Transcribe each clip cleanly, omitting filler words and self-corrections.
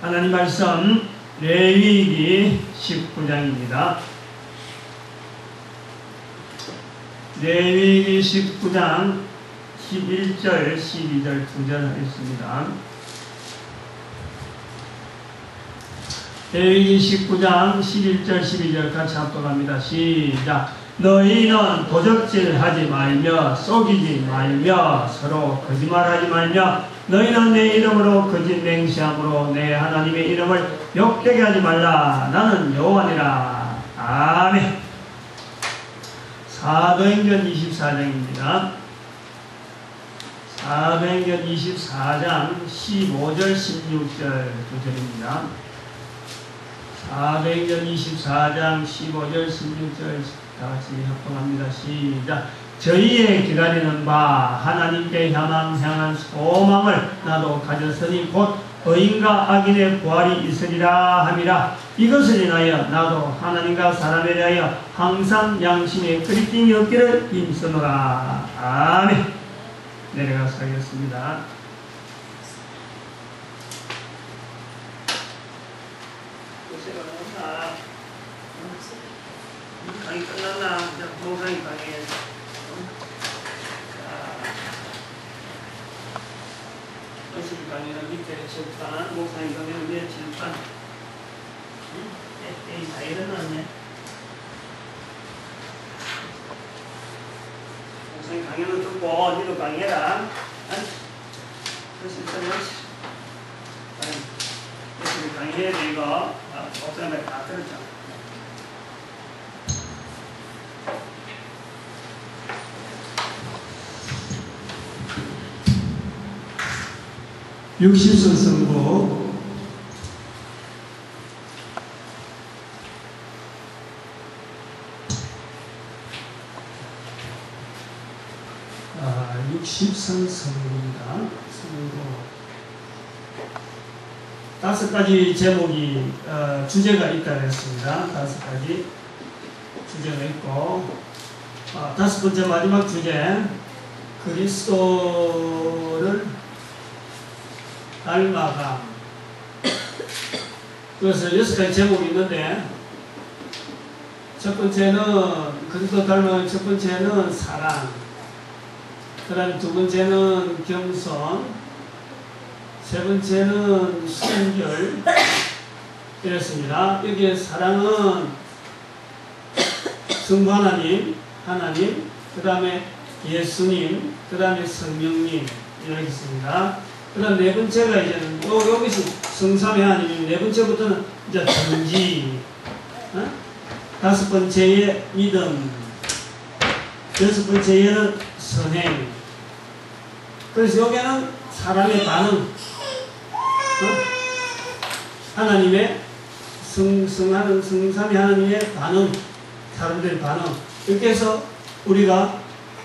하나님 말씀 레위기 19장입니다. 레위기 19장 11절, 12절 2절 하겠습니다. 레위기 19장 11절, 12절 같이 합독합니다. 시작. 너희는 도적질하지 말며 속이지 말며 서로 거짓말하지 말며 너희는 내 이름으로 거짓 맹세함으로 내 하나님의 이름을 욕되게 하지 말라. 나는 여호와니라. 아멘. 사도행전 24장입니다. 사도행전 24장 15절 16절 2절입니다. 사도행전 24장 15절 16절 다같이 합동합니다. 시작. 저희의 기다리는 바 하나님께 향한 소망을 나도 가졌으니 곧 의인과 악인의 부활이 있으리라 함이라. 이것을 인하여 나도 하나님과 사람에 대하여 항상 양심에 그리낌이 없기를 힘쓰노라. 아멘. 내려가서 하겠습니다. 강의 끝났나? 목사님 강의. 목사님 강의는 밑에 칠판, 목사님 강의는 위에 칠판. 에이, 다 일어났네. 목사님 강의는 듣고, 니도 강의해라. 목사님 강의해야 돼, 이거. 목사님 다 들었죠. 육신선 선고 육십선 선고입니다. 선고 5가지 제목이 주제가 있다고 했습니다. 5가지 주제가 있고 5번째 마지막 주제 그리스도를 닮아감. 그래서 6가지 제목이 있는데 첫 번째는 그리스도 닮아감, 첫 번째는 사랑, 그 다음에 두 번째는 겸손, 세 번째는 순결 이랬습니다. 여기에 사랑은 성부 하나님, 그 다음에 예수님, 그 다음에 성령님 이렇게 있습니다. 그 다음 네 번째가 이제는, 여기서 성삼의 하나님이 네 번째부터는 이제 정지, 다섯 번째에 믿음, 여섯 번째에는 선행. 그래서 여기에는 사람의 반응, 하나님의 성삼의 하나님의 반응, 사람들의 반응. 이렇게 해서 우리가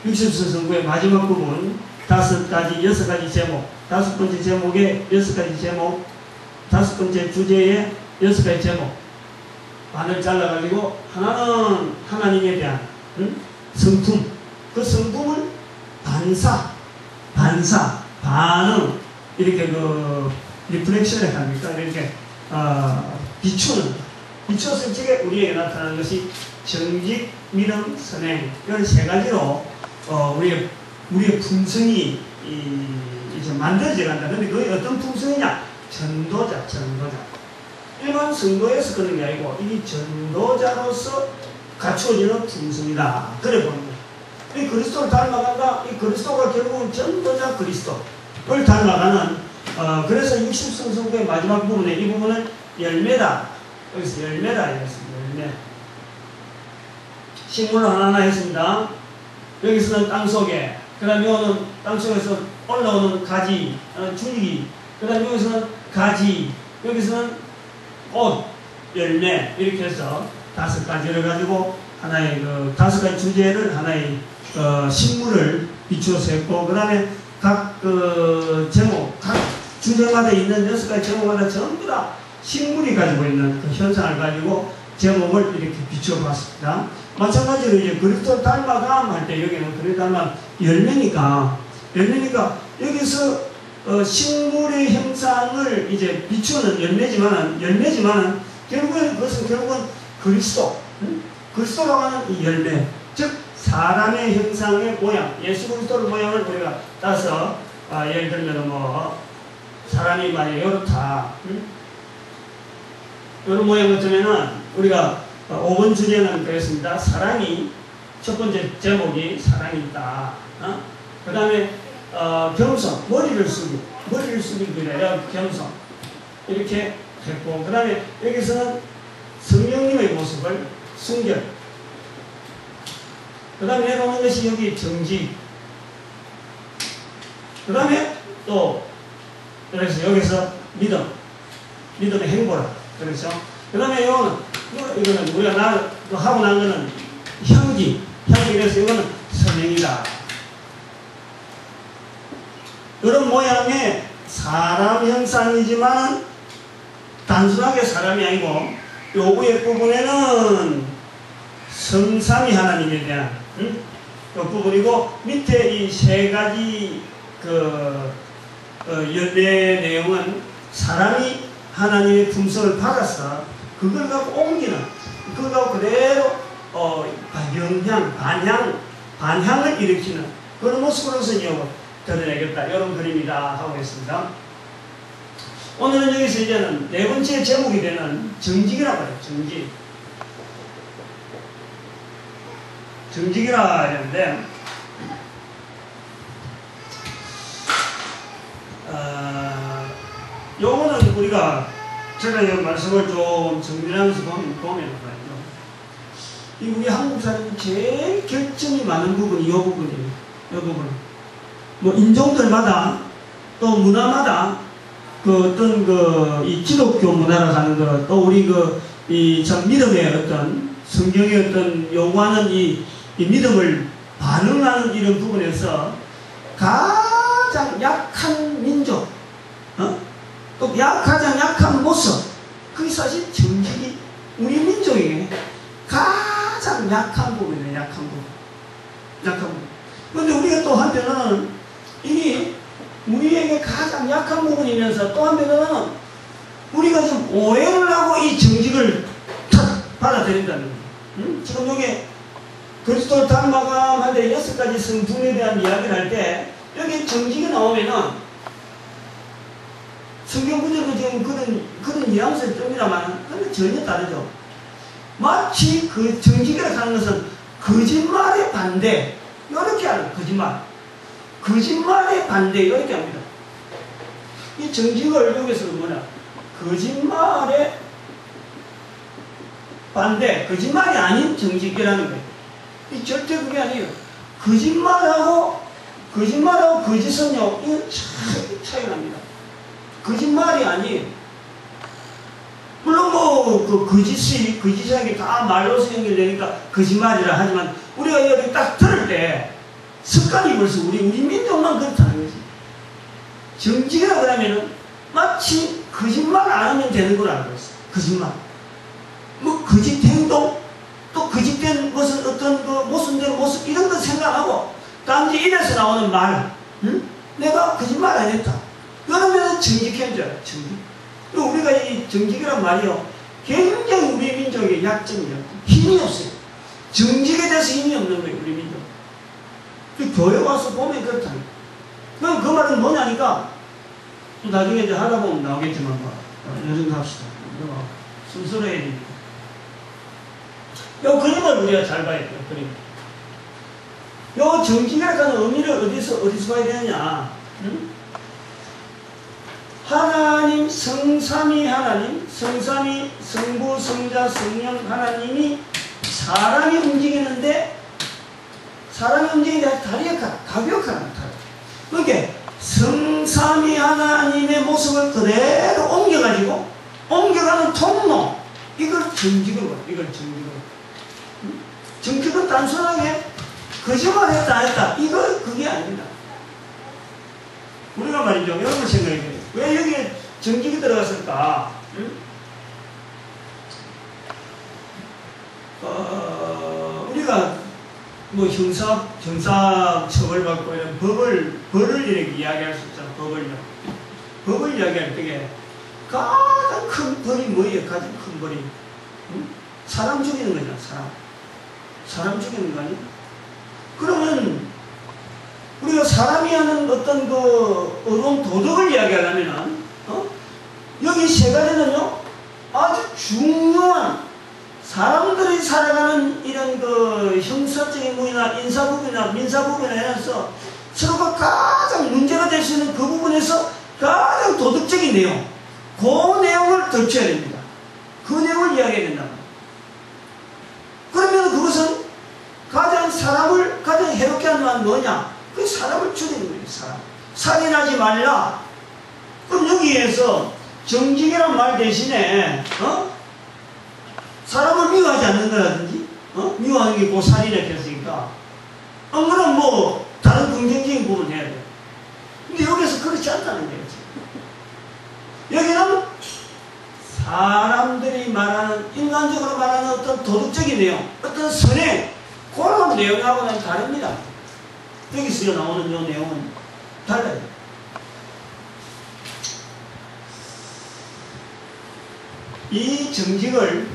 60선 선고의 마지막 부분 5가지, 6가지 제목, 5번째 제목에 6가지 제목, 5번째 주제에 6가지 제목 반을 잘라가지고 하나는 하나님에 대한 성품, 그 성품을 반응 이렇게 리플렉션에 합니까? 이렇게 비추어서 저게 우리에게 나타나는 것이 정직, 믿음, 선행 이런 3가지로 우리의 품성이 이제 만들어져 간다. 근데 그게 어떤 품성이냐? 전도자. 일반 성도에서 그런 게 아니고 이 전도자로서 갖추어지는 품성이다. 그래 봅니다. 이 그리스도를 닮아간다. 이 그리스도가 결국은 전도자 그리스도를 닮아가는 그래서 60선 선고의 마지막 부분에 이 부분은 열매다. 여기서 열매다 이랬습니다. 열매. 식물을 하나하나 했습니다. 여기서는 땅속에, 그 다음에 이거는 땅속에서 올라오는 가지, 줄기, 그 다음에 여기서는 가지, 여기서는 꽃, 열매, 이렇게 해서 5가지를 가지고 하나의 5가지 주제를 하나의 식물을 비추어서 했고, 그 다음에 각 제목, 각 주제마다 있는 6가지 제목마다 전부 다 식물이 가지고 있는 그 현상을 가지고 제목을 이렇게 비추어 봤습니다. 마찬가지로 이제 그리스도 닮아감 할 때 여기는 그리스도 닮아감 열매니까 여기서 식물의 형상을 이제 비추는 열매지만은 결국은 그리스도, 그리스도라고 하는 이 열매, 즉 사람의 형상의 모양, 예수 그리스도의 모양을 우리가 따서 예를 들면 뭐 사람이 만약에 이렇다, 이런 모양 같으면은 우리가 5번 주제는 그랬습니다. 사랑이, 첫 번째 제목이 사랑이 있다. 그 다음에 겸손, 머리를 숙이기 위하여 겸손 이렇게 했고, 그 다음에 여기서는 성령님의 모습을 순결, 그 다음에 내려오는 것이 여기 정직, 그 다음에 또 그래서 여기서 믿음의 행보라. 그렇죠? 그 다음에 이거는 우리가 하고 난 거는 향기, 그래서 이거는 선행이다. 이런 모양의 사람 형상이지만 단순하게 사람이 아니고 요 위에 부분에는 성삼위 하나님에 대한 그 부분이고, 밑에 이 세 가지 열매 내용은 사람이 하나님의 품성을 받아서 그걸 갖고 옮기는, 그걸 갖고 그대로 반향을 일으키는 그런 모습으로서 드러내겠다, 이런 그림이다 하고 있습니다. 오늘은 여기서 이제는 네 번째 제목이 되는 정직이라고 해요. 정직이라 하는데, 요거는 제가 이 말씀을 좀 정리하면서 보면 말이죠. 이 우리 한국 사람이 제일 결점이 많은 부분이 이 부분이에요. 이 부분. 뭐 인종들마다 또 문화마다 이 기독교 문화라 하는 것, 또 우리 이 참 믿음의 어떤 성경의 어떤 요구하는 이 믿음을 반응하는 이런 부분에서 가장 약한 민족, 또 가장 약한 모습, 그게 사실 정직이 우리 민족에게 가장 약한 부분이에요. 약한 부분. 그런데 우리가 또 한편으로는 이게 우리에게 가장 약한 부분이면서 또 한편으로는 우리가 좀 오해를 하고 이 정직을 탁 받아들인다는 거예요. 지금 여기 그리스도를 닮아감한데 6가지 성품에 대한 이야기를 할 때 여기 정직이 나오면은 성경 구절로 지금 그런 뉘앙스를 뜹니다만, 근데 전혀 다르죠. 마치 그 정직이라고 하는 것은 거짓말의 반대, 이렇게 하는 거짓말의 반대, 이렇게 합니다. 이 정직을 여기서는 뭐냐? 거짓말의 반대, 거짓말이 아닌 정직이라는 거예요. 이 절대 그게 아니에요. 거짓말하고 거짓은요, 이건 차이가 납니다. 거짓말이 아니에요. 물론 거짓이 다 말로서 연결되니까 거짓말이라 하지만, 우리가 여기 딱 들을 때 습관이 벌써 우리 민족만 그렇다는 거지. 정직이라 그러면은 마치 거짓말 안 하면 되는 걸 알고 있어. 거짓말. 뭐 거짓 행동, 또 거짓된 것은 어떤 모순된 모습, 이런 거 생각하고 단지 입에서 나오는 말, 내가 거짓말 안 했다, 그러면 정직한 줄 알아요. 정직. 그리고 우리가 이 정직이란 말이요, 굉장히 우리 민족의 약점이에요. 힘이 없어요. 정직에 대해서 힘이 없는 거예요, 우리 민족. 교회 와서 보면 그렇다는 거예요. 그 말은 뭐냐니까, 나중에 이제 하다 보면 나오겠지만, 요즘 합시다. 순서로 해야 됩니다. 요 그림을 우리가 잘 봐야 돼요, 그림. 요 정직이라고 하는 의미를 어디서 봐야 되느냐. 하나님, 성삼위 하나님, 성부, 성자, 성령 하나님이 사람이 움직이는데, 사람이 움직이는데 다리가 가격하는 거예요. 그러니까 성삼위 하나님의 모습을 그대로 옮겨가는 통로, 이걸 정직으로 봐요. 이걸 정직으로. 정직은 단순하게 거짓말 했다 그게 아닙니다. 우리가 말이죠, 여러분 생각해 보세요. 왜 여기에 정직이 들어갔을까? 우리가 뭐 형사 처벌받고 이런 벌을 이렇게 이야기할 수 있잖아. 법을요. 법을 이야기할 때에 가장 큰 벌이 뭐예요? 가장 큰 벌이? 응? 사람 죽이는 거잖아, 사람 죽이는 거 아니야? 그러면 우리가 사람이 하는 어떤 그 어려운 도덕을 이야기하려면은 여기 세 가지는요 아주 중요한 사람들이 살아가는 이런 그 형사적인 부분이나 인사 부분이나 민사 부분에 대해서 서로가 가장 문제가 될 수 있는 그 부분에서 가장 도덕적인 내용, 그 내용을 덧쳐야 됩니다. 그 내용을 이야기해야 된다. 그러면 그것은 가장 사람을 가장 해롭게 하는 건 뭐냐? 그 사람을 죽이는 거예요. 사람. 살인하지 말라. 그럼 여기에서 정직이란 말 대신에 사람을 미워하지 않는다든지 미워하는 게 그 살인에 됐으니까 그럼 뭐 다른 긍정적인 부분 해야 돼요. 근데 여기서 그렇지 않다는 거예요. 여기는 사람들이 말하는 인간적으로 말하는 어떤 도덕적인 내용, 어떤 선행 그런 내용하고는 다릅니다. 여기서 나오는 이 내용은 달라요. 이 정직을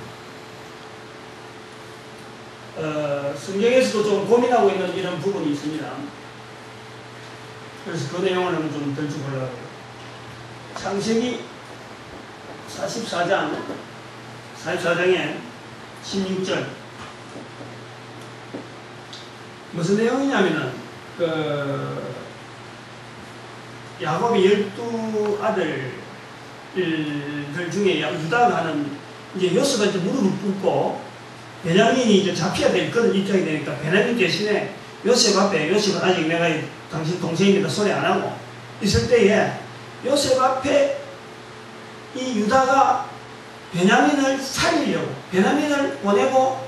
성경에서도 좀 고민하고 있는 이런 부분이 있습니다. 그래서 그 내용을 한번 좀 덜쳐보려고 해요. 창세기 44장에 16절 무슨 내용이냐면은 야곱이 12아들들 중에 유다가 하는 이제 요셉가 이제 무릎을 꿇고 베냐민이 이제 잡혀야 될 그런 입장이 되니까 베냐민 대신에 요셉 앞에 요셉은 아직 내가 당신 동생입니다 소리 안 하고 있을 때에 요셉 앞에 이 유다가 베냐민을 살리려고 베냐민을 보내고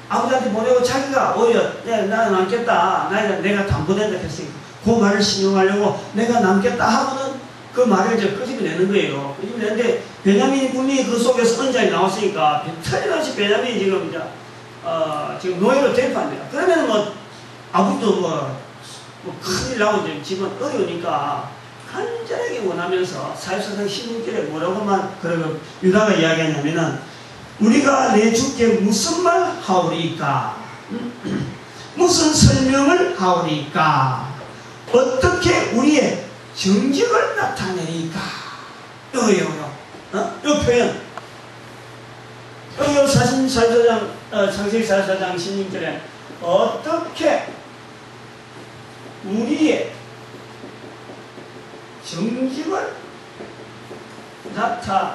아버지한테 보내고 자기가 오히려 나는 남겠다 내가 담보된다 했으니까 그 말을 신용하려고 내가 남겠다 하고는 그 말을 이제 끄집어내는 거예요. 끄집어내는데 베냐민이 분명히 그 속에서 언장이 나왔으니까 틀림없이 베냐민이 지금 지금 노예로 대입합니다. 그러면 뭐 아버지도 뭐 큰일 나고 이제 집은 어려우니까 간절하게 원하면서 사회사상 16절에 뭐라고만 그러고 유다가 이야기하냐면은 우리가 내 주께 무슨 말 하오리까? 무슨 설명을 하오리까? 어떻게 우리의 정직을 나타내리까? 요요 표현. 요 44장, 창세기 44장 16절에 어떻게 우리의 정직을 나타내리까?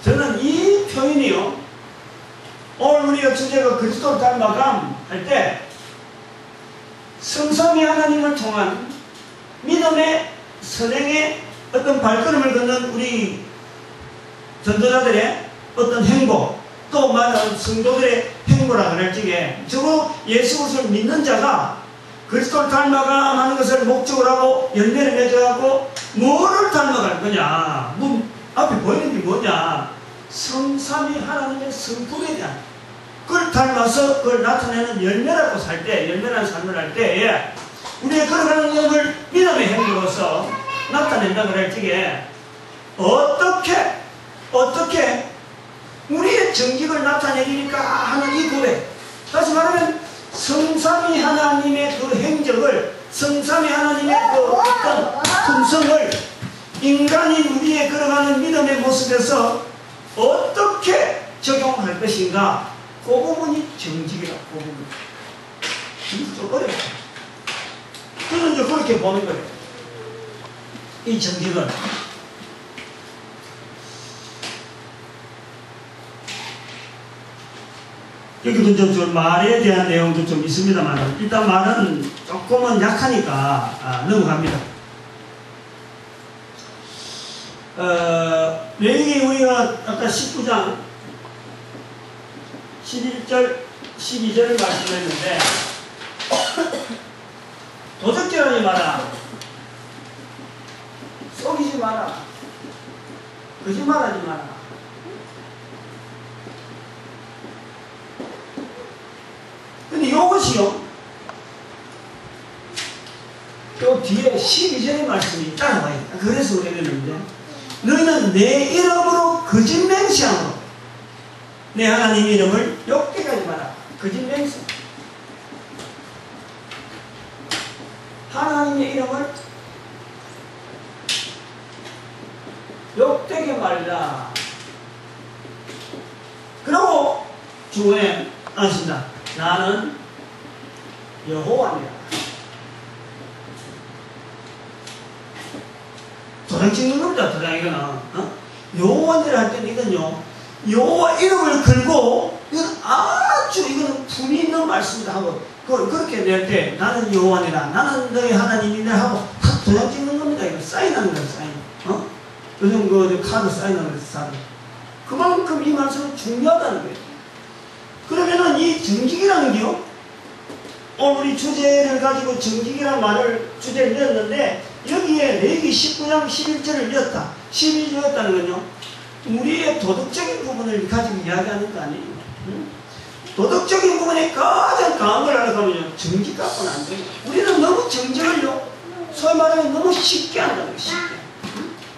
저는 이 표현이요, 오늘 우리가 주제가 그리스도를 닮아감 할 때 성삼위 하나님을 통한 믿음의 선행의 어떤 발걸음을 걷는 우리 전도자들의 어떤 행보, 또 말하는 성도들의 행보라 그럴 적에 저거 예수 그리스도를 믿는 자가 그리스도를 닮아가 하는 것을 목적으로 하고 열매를 맺어가고 뭐를 닮아갈 거냐? 앞에 보이는 게 뭐냐? 성삼위 하나님의 성품에 대한 그걸 닮아서 그걸 나타내는 열매라고 살 때, 열매라는 삶을 할 때에 우리의 걸어가는 것을 믿음의 행위로서 나타낸다 그럴 적에 어떻게 우리의 정직을 나타내리니까 하는 이 고백, 다시 말하면 성삼위 하나님의 그 행적을, 성삼위 하나님의 그 어떤 품성을 인간인 우리의 걸어가는 믿음의 모습에서 어떻게 적용할 것인가, 그 부분이 정직이라고. 그 부분 좀 어렵다. 저는 이제 그렇게 보는 거예요. 이 정직은 여기도 좀 말에 대한 내용도 좀 있습니다만 일단 말은 조금은 약하니까 넘어갑니다. 레위기 우리가 아까 19장 11절 12절을 말씀했는데 도적질하지 마라, 속이지 마라, 거짓말하지 마라. 근데 이것이요, 뒤에 12절의 말씀이 따라와야 돼. 그래서 우리가 했는데, 너희는 내 이름으로 거짓 맹세함으로 내 하나님 이름을 욕되게 하지 마라. 거짓 맹세. 하나님의 이름을 욕되게 말라. 그리고 주문에 안습니다. 나는 여호와입니다. 도장 찍는 겁니다. 도장 이거는 여호와니라 할 때는 이건요, 여호와 이름을 걸고 이건 아주 이거는 품이 있는 말씀이다 하고 그렇게 낼 때 나는 여호와니라, 나는 너희 하나님이라 하고 다 도장 찍는 겁니다. 이거 사인하는 거예요. 사인. 요즘 그 카드 사인하는 거예요. 사인. 그만큼 이 말씀은 중요하다는 거예요. 그러면은 이 정직이라는 게요, 오늘 우리 주제를 가지고 정직이라는 말을 주제를 넣었는데, 여기에 레위기 19장 11절을 넣었다, 12절 넣었다는 건요, 우리의 도덕적인 부분을 가지고 이야기하는 거 아니에요. 응? 도덕적인 부분에 가장 강한 걸 알아가면요, 정직 갖고는 안 돼요. 우리는 너무 정직을요, 소위 말하면 너무 쉽게 한다는 거예요. 쉽게.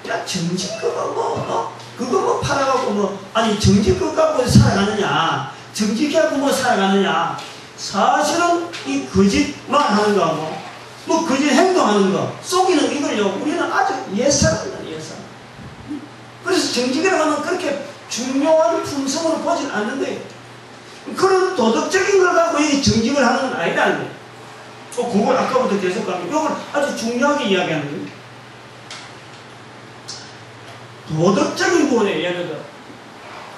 야, 정직 그거 뭐 팔아갖고 아니 정직 그거 갖고 살아가느냐, 정직하고 뭐 살아가느냐. 사실은 이 거짓말 하는 거하고 뭐 거짓 행동하는 거, 속이는 이걸요, 우리는 아주 예사합니다. 예사. 그래서 정직이라고 하면 그렇게 중요한 품성으로 보진 않는 거예요. 그런 도덕적인 걸 갖고 이 정직을 하는 건 아니라는 거예요. 그걸 아까부터 계속 가면 이걸 아주 중요하게 이야기하는 거예요. 도덕적인 부분에 예를 들어,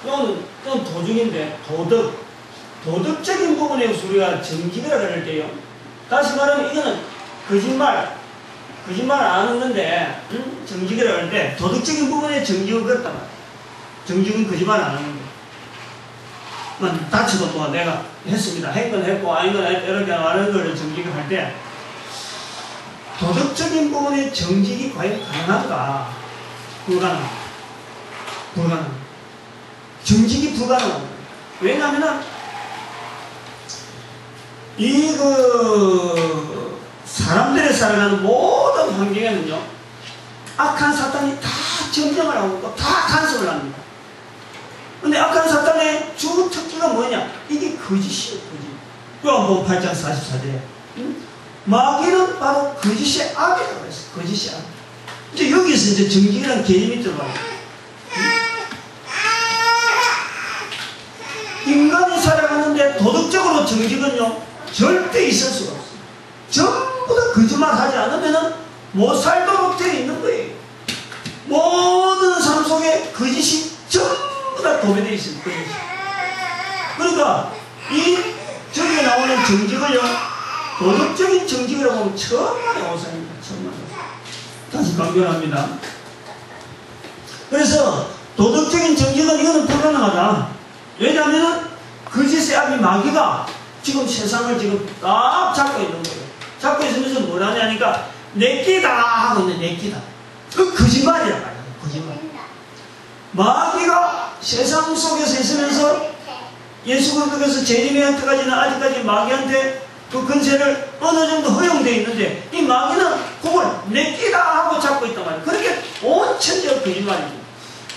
이건 도중인데, 도덕적인 부분에 우리가 정직이라고 할 때요, 다시 말하면 이거는 거짓말 안 했는데, 정직이라고 할 때, 도덕적인 부분에 정직은 그렇단 말이야. 정직은 거짓말 안 하는 거야. 다치고 또 내가 했습니다, 했건 했고 아닌 건 했고 이렇게 말하는 걸 정직을 할 때, 도덕적인 부분에 정직이 과연 가능한가? 불가능합니다. 정직이 불가능합니다. 왜냐하면 사람들이 살아가는 모든 환경에는요, 악한 사탄이 다 점령을 하고 다 간섭을 합니다. 근데 악한 사탄의 주 특기가 뭐냐? 이게 거짓이에요. 거짓. 요한복음 8장 44절에 마귀는 바로 거짓의 악이라고 했어요. 거짓의 악. 이제 여기서 이제 정직이라는 개념이 들어가요. 인간이 살아가는데 도덕적으로 정직은요, 절대 있을 수가 없어요. 전부 다 거짓말 하지 않으면 못 살도록 되어 있는 거예요. 모든 삶 속에 거짓이 전부 다 도배되어 있습니다. 거짓이. 그러니까 저기에 나오는 정직을요, 도덕적인 정직이라고 하면 천만의 오산입니다. 천만의 오산. 다시 강조합니다. 그래서 도덕적인 정직은 이거는 불가능하다. 왜냐하면 거짓의 악이 마귀가 지금 세상을 지금 딱 잡고 있는 거예요. 잡고 있으면서 뭘 하냐니까 내끼다 하고 있는 내끼다. 그 거짓말이란 말이에요. 거짓말. 마귀가 세상 속에서 있으면서 예수 그리스도께서 재림에한테까지는 아직까지 마귀한테 그 권세를 어느 정도 허용되어 있는데, 이 마귀는 그걸 내끼다 하고 잡고 있단 말이에요. 그렇게 온 천지가 거짓말입니다.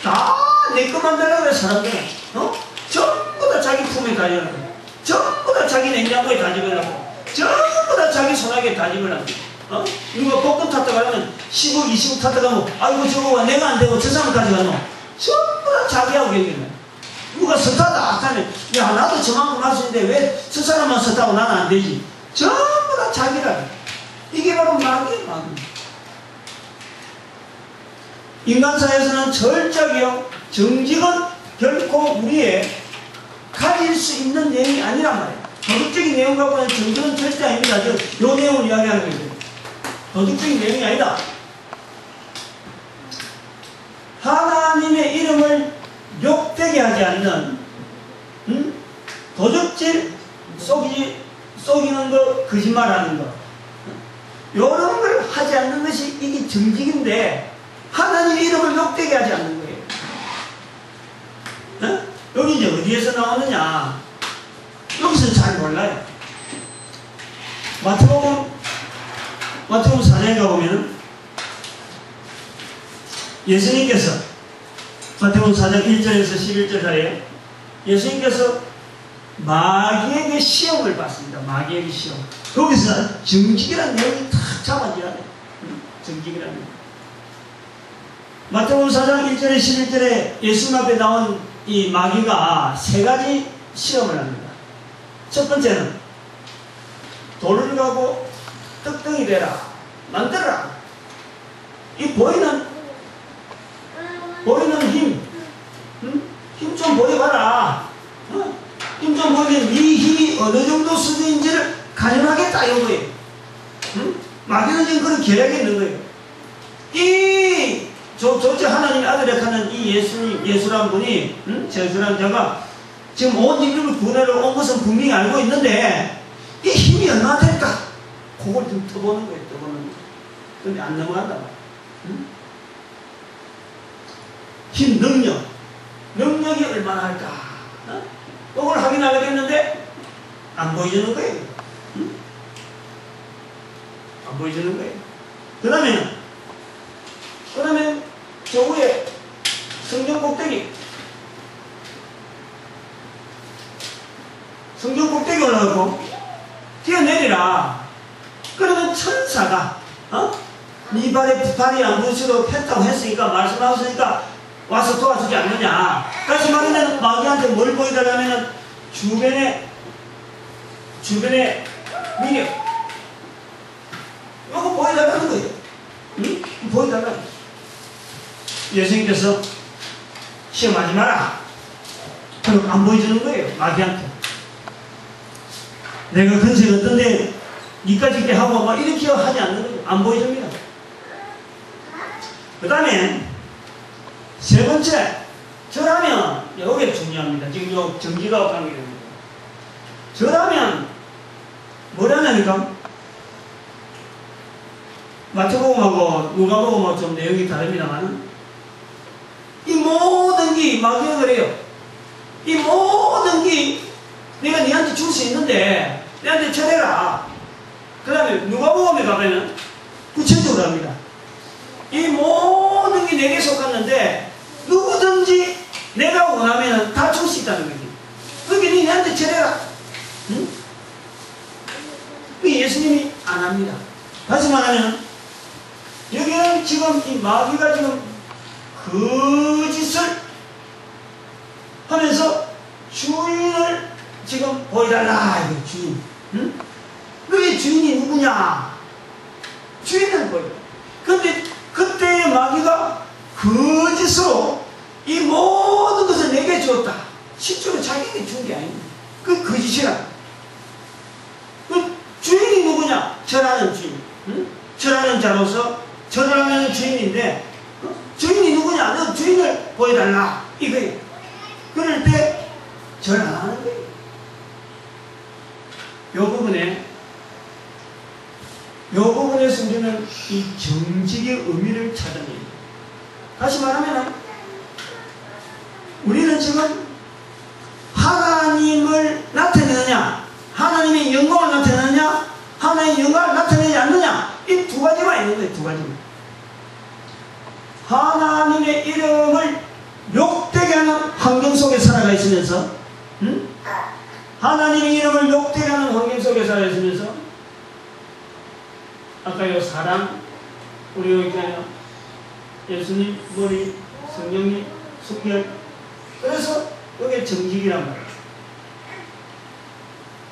다 내 것만 되려고 해. 사람들은 전부 다 자기 품에 가지려고, 전부 다 자기 냉장고에 다집으려고, 전부 다 자기 손아귀에 다집으려고. 누가 복권 탔다 가면 10억 20억 탔다 가면 아이고 저거 내가 안 되고 저 사람 가져가노. 전부 다 자기하고 경기는. 누가 스타다 하면 야 나도 저만큼 할 수 있는데 왜 저 사람만 스타고 나는 안 되지. 전부 다 자기라고. 이게 바로 마귀예요. 마귀. 인간사에서는 절적이요, 정직은 결코 우리의 가질 수 있는 내용이 아니란 말이에요. 도덕적인 내용 갖고는 정직은 절대 아닙니다. 요 내용을 이야기하는 거예요. 도덕적인 내용이 아니다. 하나님의 이름을 욕되게 하지 않는, 도적질, 속이는 거, 거짓말하는 거, 이런 걸 하지 않는 것이 이게 정직인데, 하나님의 이름을 욕되게 하지 않는 거예요. 여기 이제 어디에서 나오느냐? 여기서 잘 몰라요. 마태복음 마태복음 4장에 가보면 예수님께서 마태복음 4장 1절에서 11절 사이에 예수님께서 마귀에게 시험을 받습니다. 마귀에게 시험. 거기서 정직이라는 내용이 탁 잡아져야 돼요. 정직이라는 내용. 마태복음 4장 1절에 11절에 예수님 앞에 나온 이 마귀가 세 가지 시험을 합니다. 첫 번째는 돌을 가고 떡덩이 되라, 만들어라. 이 보이는 힘, 힘 좀 보여봐라. 힘 좀 보이면 네 힘이 어느 정도 수준인지를 가늠하겠다 이거예요. 마귀는 지금 그런 계략이 있는 거예요. 이 조지 하나님의 아들이라 하는 이 예수란 분이, 제수란 자가 지금 온 인류를 구원하러 온 것은 분명히 알고 있는데 이 힘이 얼마나 될까? 그걸 좀 떠보는 거예요. 떠보는 거예요. 근데 안 넘어간다. 힘, 능력이 얼마나 할까? 그걸 확인하려겠는데 안 보여주는 거예요. 안 보여주는 거예요. 그 다음에 저 위에 성경 꼭대기 올라가고 뛰어내리라. 그러면 천사가 네 발이 안 부딪혀도 했다고 했으니까, 말씀하셨으니까 와서 도와주지 않느냐. 다시 말하면 마귀한테 뭘 보여달라면 주변의 미력 이거 보여달라는 거예요. 보여달라는 거예요. 예수님께서 시험하지 마라. 그럼 안 보여주는 거예요. 마귀한테. 내가 근세가 어떤데 니까지 이렇게 하고 막 이렇게 하지 않는 거예요. 안 보여줍니다. 그 다음에 세 번째, 저라면, 이게 중요합니다. 지금 요 정지가 관계됩니다. 저라면 뭐라냐니까? 마태복음하고 누가복음하고 좀 내용이 다릅니다만, 이 모든 게 마귀가 그래요. 이 모든 게 내가 니한테 줄 수 있는데 내한테 쳐내라. 그 다음에 누가복음에 가면 구체적으로 합니다. 이 모든 게 내게 속았는데 누구든지 내가 원하면 다 줄 수 있다는 거지. 그게 니 내한테 쳐내라. 응? 예수님이 안 합니다. 다시 말하면 여기는 지금 이 마귀가 지금 거짓을 하면서 주인을 지금 보여달라. 이거 주인. 응? 너의 주인이 누구냐? 주인을 보여. 근데 그때 마귀가 거짓으로 이 모든 것을 내게 주었다. 실제로 자기에게 준 게 아닙니다. 그 거짓이라. 그 주인이 누구냐? 절하는 주인. 응? 절하는 자로서 절을 하는 주인인데, 주인이 누구냐? 너 주인을 보여달라. 이거예요. 그럴 때 절 안 하는 거예요. 요 부분에서 우리는 이 정직의 의미를 찾아냅니다. 다시 말하면 우리는 지금 하나님을 나타내느냐, 하나님의 영광을 나타내느냐, 하나님의 영광을 나타내지 않느냐, 이 두 가지만 있는 거예요. 두 가지만. 하나님의 이름을 욕되게 하는 환경 속에 살아가 있으면서, 하나님의 이름을 욕되게 하는 환경 속에 살아 있으면서, 아까 요 사랑, 우리 여기 있잖아요. 예수님, 머리, 성령님, 숙결. 그래서 이게 정직이란 말이에요.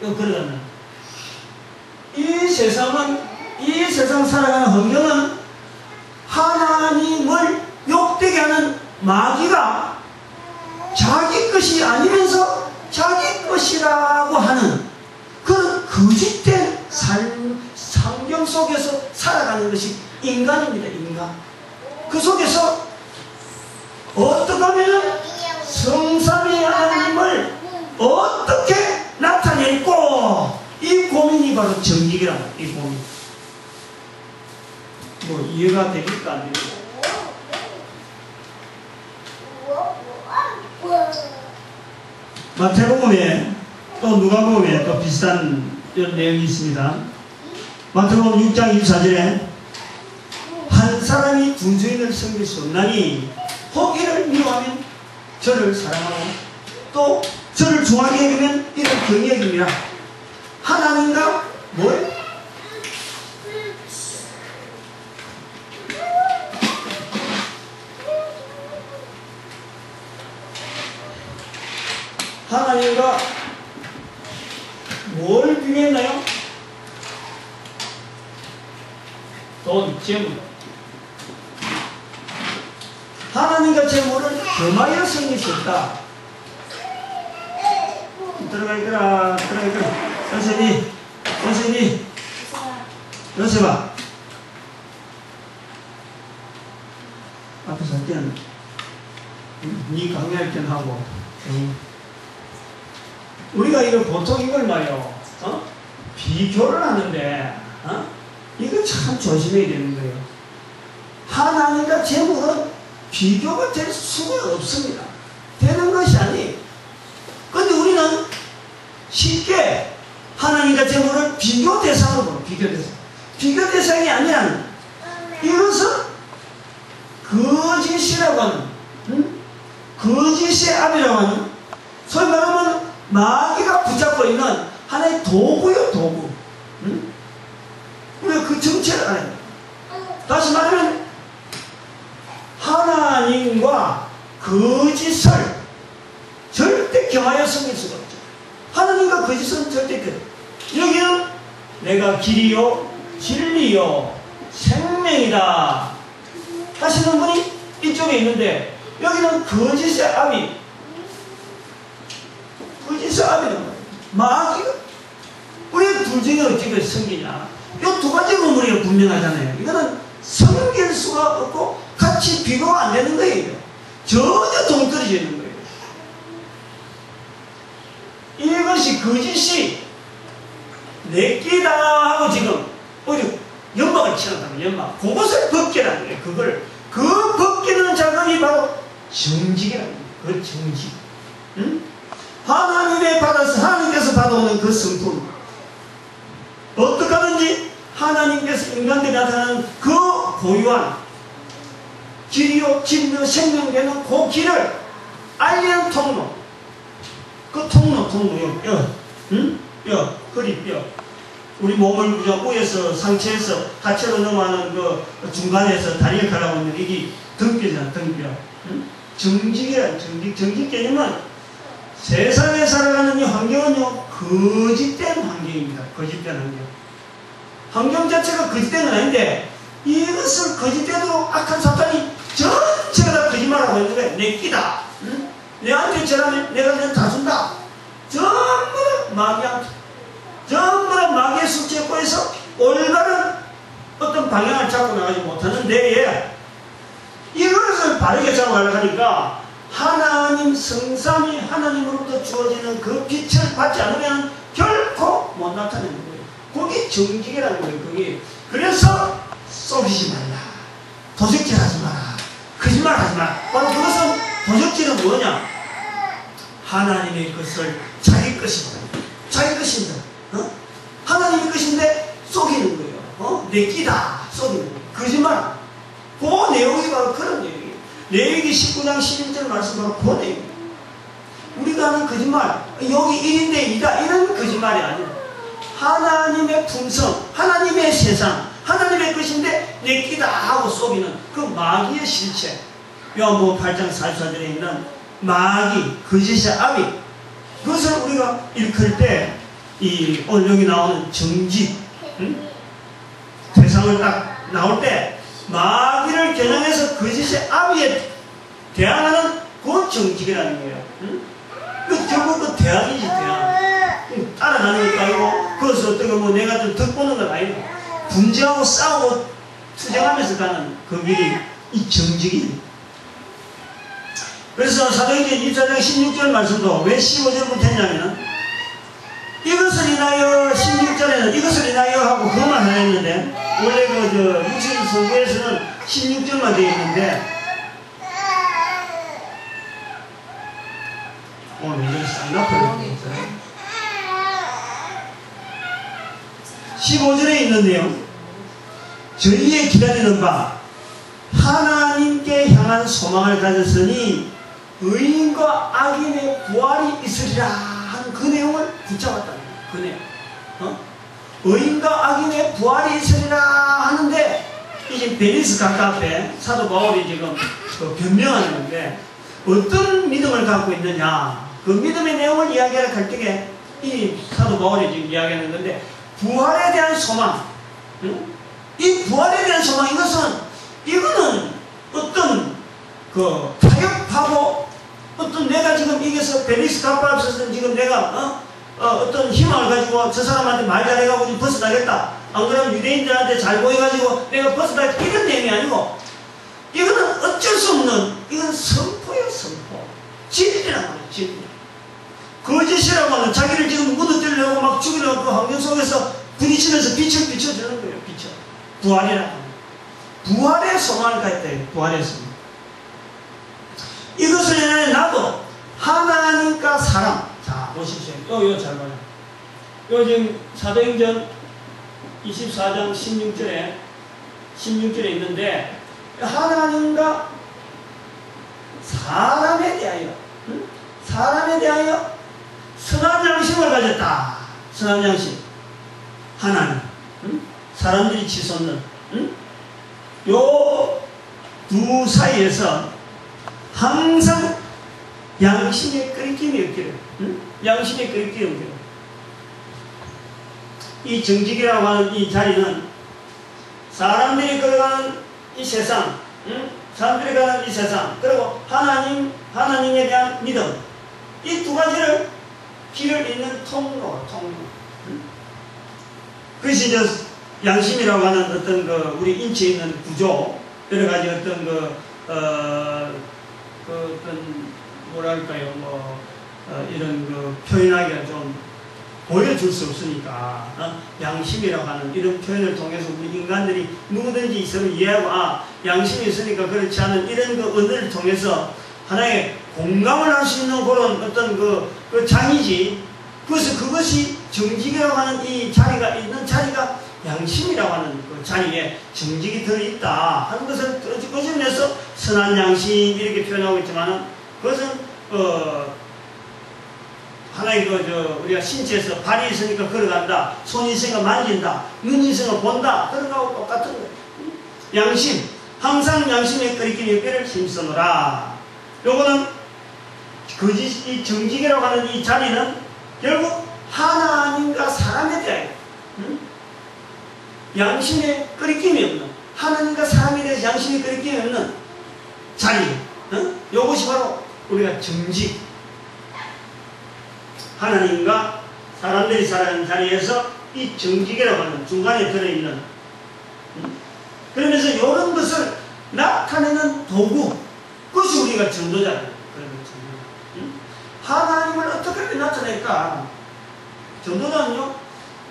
이거 그러잖아요. 이 세상 살아가는 환경은 하나님을 욕되게 하는 마귀가 자기 것이 아니면서 자기 것이라고 하는 그 거짓된 환경 속에서 살아가는 것이 인간입니다. 인간. 그 속에서 어떻게 하면 성삼위 하나님을 어떻게 나타낼고, 이 고민이 바로 정직이라고. 이 고민. 뭐 이해가 됩니까? 안 됩니까? 마태복음에 또 누가복음에 또 비슷한 이런 내용이 있습니다. 마태복음 6장 24절에 한 사람이 두 주인을 섬길 수 없나니 혹 이를 미워하면 저를 사랑하고 또 저를 좋아하게 여기면 이를 경히 여깁니다. 하나님과 뭘? 하나님과 뭘 비교했나요? 돈, 재물. 하나님과 재물을 겸하여 섬길 수 없다. 들어가. 선생님, 요셉아. 앞에서 할 때는 네 강의할 때는 하고. 우리가 이거 보통 이걸 말이요, 비교를 하는데, 이거 참 조심해야 되는 거예요. 하나님과 재물은 비교가 될 수가 없습니다. 되는 것이 아니에요. 그런데 우리는 쉽게 하나님과 재물을 비교 대상으로 보는 비교 대상. 비교 대상이 아니라는 이것은 거짓이라고 하는, 거짓의 압이라고 하는, 소위 말하면 마귀가 붙잡고 있는 하나의 도구요, 도구. 우리가 그 정체를 알아야 돼요. 다시 말하면 하나님과 거짓을 절대 겸하여 섬길 수가 없죠. 하나님과 거짓은 절대 겸. 여기는 내가 길이요 진리요 생명이다 하시는 분이 이쪽에 있는데, 여기는 거짓의 압이, 거짓의 압이란 말이에요. 마귀가 우리가 둘 중에 어떻게 섬기냐, 이 두 가지 우리가 분명하잖아요. 이거는 섬길 수가 없고 같이 비교가 안 되는 거예요. 전혀 동떨어져 있는 거예요. 이것이 거짓이 내끼다 하고 지금 오히려 연막을 치는다면 연막, 그것을 벗기라는 거예요. 그걸, 그 벗기는 작업이 바로 정직이라는 거예요. 그 정직. 하나님께서 받아오는 그 성품, 어떻게 하든지 하나님께서 인간들이 나타나는 그 고유한 길이요 진리요 생명되는 그 길을 알리는 통로, 그 통로요. 허리뼈, 우리 몸을 위에서 상체에서 하체로 넘어가는 그 중간에서 다리가 가라고 있는 이게 등뼈잖아, 등뼈. 정직이란 정직 개념은 세상에 살아가는 이 환경은요, 거짓된 환경입니다. 거짓된 환경. 환경 자체가 거짓된 건 아닌데, 이것을 거짓되도록 악한 사탄이 전체가 다 거짓말하고 있는 거예요. 내 끼다. 내한테 절하면 내가 그냥 다 준다. 전부 다 마귀한테. 전부 다 마귀의 숙제에 꼬여서 올바른 어떤 방향을 잡고 나가지 못하는 데에 이것을 바르게 잡아가려고 하니까 하나님 성삼이 하나님으로부터 주어지는 그 빛을 받지 않으면 결코 못 나타내는 거예요. 그게 정직이라는 거예요. 그게. 그래서 속이지 말라, 도적질 하지 마라, 거짓말 하지 마라. 바로 그것은, 도적질은 뭐냐, 하나님의 것을 자기 것입니다. 자기 것입니다. 하나님의 것인데 속이는 거예요. 내 끼다 속이는 거예요. 거짓말. 그 내용이 바로 그런 내용이에요. 레위기 19장 11절 말씀 바로 그 내용이에요. 우리가 하는 거짓말, 여기 1인데 2다 이런 거짓말이 아니에요. 하나님의 품성, 하나님의 세상, 하나님의 것인데 내 끼다 하고 속이는 그 마귀의 실체. 요한복음 8장 44절에 있는 마귀, 거짓의 아비, 그것을 우리가 일컬 때 오늘 여기 나오는 정직, 대상을 딱 나올 때 마귀를 겨냥해서 거짓의 아비에 대항하는 그 정직이라는 거예요. 그 결국 그 대항이지, 대항. 따라가는 것도 아니고, 그것을 어떻게 뭐 내가 좀 덕보는 건 아니고, 분쟁하고 싸우고 투쟁하면서 가는 그 길이 이 정직이에요. 그래서 사도행전 24장 16절 말씀도 왜 15절부터 했냐면, 이것을 인하여 16절에는 이것을 인하여 하고 그것만 하려 했는데, 원래 그 육신 성구에서는 16절만 되어 있는데, 오늘 이걸 쌍꺼풀을 했어요. 15절에 있는데요. 저희의 기다리는 바 하나님께 향한 소망을 가졌으니 의인과 악인의 부활이 있으리라 하는 그 내용을 붙잡았다는 거예요. 그 내용. 의인과 악인의 부활이 있으리라 하는데 이게 베니스 각하 앞에 사도 바울이 지금 변명하는 건데 어떤 믿음을 갖고 있느냐 그 믿음의 내용을 이야기할 때에 이 사도 바울이 지금 이야기하는 건데 부활에 대한 소망 이 부활에 대한 소망 이거는 어떤 그 타협하고 어떤 내가 지금 이게서 베니스 각하 앞에서 지금 내가 어떤 희망을 가지고 저 사람한테 말 잘해가지고 벗어나겠다. 안 그러면 유대인들한테 잘 보여가지고 내가 벗어나겠다. 이런 내용이 아니고 이거는 어쩔 수 없는 이건 선포예요. 선포. 진리란 말이에요. 진리. 거짓이라고 하는 자기를 지금 무너뜨리려고 막 죽이려고 그 환경 속에서 부딪히면서 빛을 비춰주는 거예요. 빛을. 부활이라고 합니다. 부활의 소망을 갖다 해요. 부활의 소망. 이것을 나도 하나님과 사람. 자, 보십시오. 요 잘 봐요. 요 지금 사도행전 24장 16절에 있는데 하나님과 사람에 대하여 사람에 대하여 선한 양심을 가졌다. 선한 양심. 하나님. 사람들이 치솟는 요 두 사이에서 항상 양심의 끓임이 없기를. 양심의 끓임이 없기를. 이 정직이라고 하는 이 자리는 사람들이 걸어가는 이 세상, 사람들이 가는 이 세상, 그리고 하나님에 대한 믿음, 이 두 가지를 길을 잇는 통로. 그것이 이제 양심이라고 하는 어떤 그 우리 인체에 있는 구조, 여러 가지 어떤 어떤 뭐랄까요, 이런 표현하기가 좀 보여줄 수 없으니까, 양심이라고 하는 이런 표현을 통해서 우리 인간들이 누구든지 서로 이해하고, 양심이 있으니까 그렇지 않은 이런 언어를 통해서 하나의 공감을 할 수 있는 그런 어떤 그 장이지. 그래서 그것이 정직이라고 하는 이 자리가 있는 자리가 양심이라고 하는 그 자리에 정직이 들어있다 하는 것을 거짓면서 선한 양심 이렇게 표현하고 있지만은 그것은 하나의 우리가 신체에서 발이 있으니까 걸어간다, 손이 있으니까 만진다, 눈이 있으니까 본다, 그런 거하고 똑같은 거예요. 양심, 항상 양심의 끓이기 옆에를 힘쓰노라. 요거는 이 정직이라고 하는 이 자리는 결국 하나님과 사람에 대하여 양심의 끓이김이 없는, 하나님과 사람에 대해서 양심의 끓이김이 없는 자리, 요것이 바로 우리가 정직, 하나님과 사람들이 살아가는 자리에서 이 정직이라고 하는 중간에 들어있는, 그러면서 이런 것을 나타내는 도구, 그것이 우리가 전도자예요. 하나님을 어떻게 나타낼까? 전도자는요,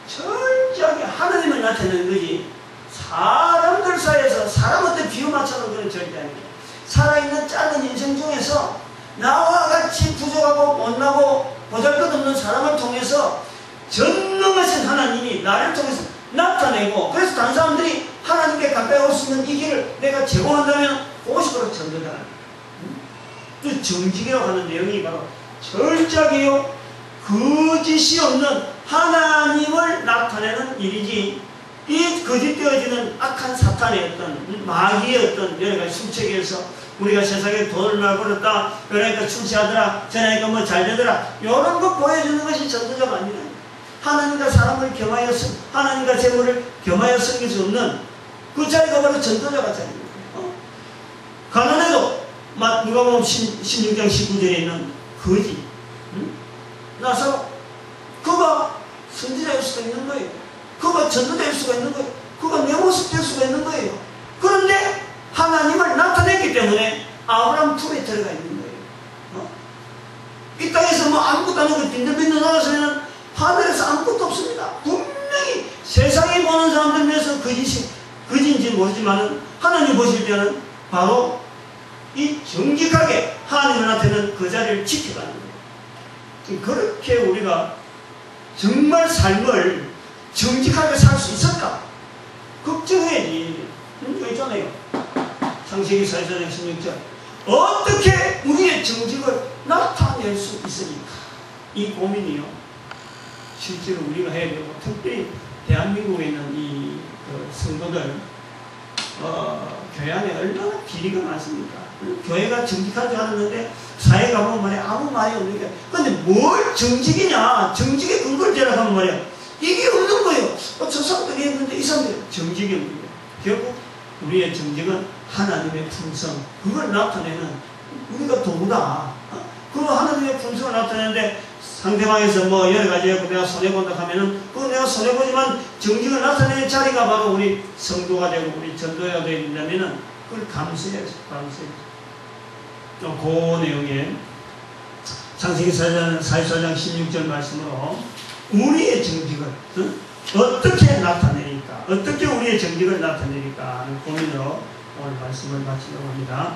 철저하게 하나님을 나타내는 거지, 사람들 사이에서 사람한테 비유 맞춰놓은 그런 절대 아닙니다. 살아있는 짧은 인생 중에서 나와 같이 부족하고 못나고 보잘것없는 사람을 통해서 전능하신 하나님이 나를 통해서 나타내고, 그래서 다른 사람들이 하나님께 가까이 올 수 있는 이 길을 내가 제공한다면 그것이 바로 전도자라는 거예요. 그 정직이라고 하는 내용이 바로 철저하게요, 거짓이 없는 하나님을 나타내는 일이지, 이 거짓되어지는 악한 사탄의 어떤 마귀의 어떤 여러 가지 술책에서 우리가 세상에 돈을 많이 벌었다, 그러니까 출세하더라, 저러니까 뭐 잘되더라, 이런 거 보여주는 것이 전도자가 아니라 하나님과 사람을 겸하여 하나님과 재물을 겸하여 섬길 수 없는 그 자리가 바로 전도자가 자리입니다. 가난해도 누가복음 16장 19절에 있는 거지, 나서 그가 선지자일 수가 있는 거예요. 그가 전도자일 수가 있는 거예요. 그가 내 모습 될 수가 있는 거예요. 그런데 하나님을 나타냈기 때문에 아브라함 품에 들어가 있는 거예요. 이 땅에서 뭐 아무것도 안 하고 빈들빈들 놀아서는 하늘에서 아무것도 없습니다. 분명히 세상이 보는 사람들 중에서 거짓인지 모르지만 하나님 보실 때는 바로 이 정직하게 하나님을 나타내는 그 자리를 지켜가는 거예요. 그렇게 우리가 정말 삶을 정직하게 살 수 있을까? 걱정해야지. 문제가 있잖아요. 창세기 4장 16절. 어떻게 우리의 정직을 나타낼 수 있으니까? 이 고민이요. 실제로 우리가 해야 되고, 특별히 대한민국에 있는 이 성도들, 교회 안에 얼마나 비리가 많습니까? 교회가 정직하지 않았는데, 사회 가보면 말이야, 아무 말이 없는 게. 근데 뭘 정직이냐? 정직의 근거를 대라하면 말이야. 이게 없는 거예요. 저 사람들이 했는데, 이 사람들이 정직이 없는 거예요. 결국, 우리의 정직은 하나님의 품성, 그걸 나타내는 우리가 도구다. 그 하나님의 품성을 나타내는데, 상대방에서 뭐 여러 가지 해서 내가 손해본다 하면은, 그 내가 손해보지만 정직을 나타내는 자리가 바로 우리 성도가 되고, 우리 전도가 된다면은, 그걸 감수해야죠. 감수해야죠. 그 내용에 창세기 44장 16절 말씀으로 우리의 정직을 어떻게 나타내니까, 어떻게 우리의 정직을 나타내니까 하는 고민으로 오늘 말씀을 마치려고 합니다.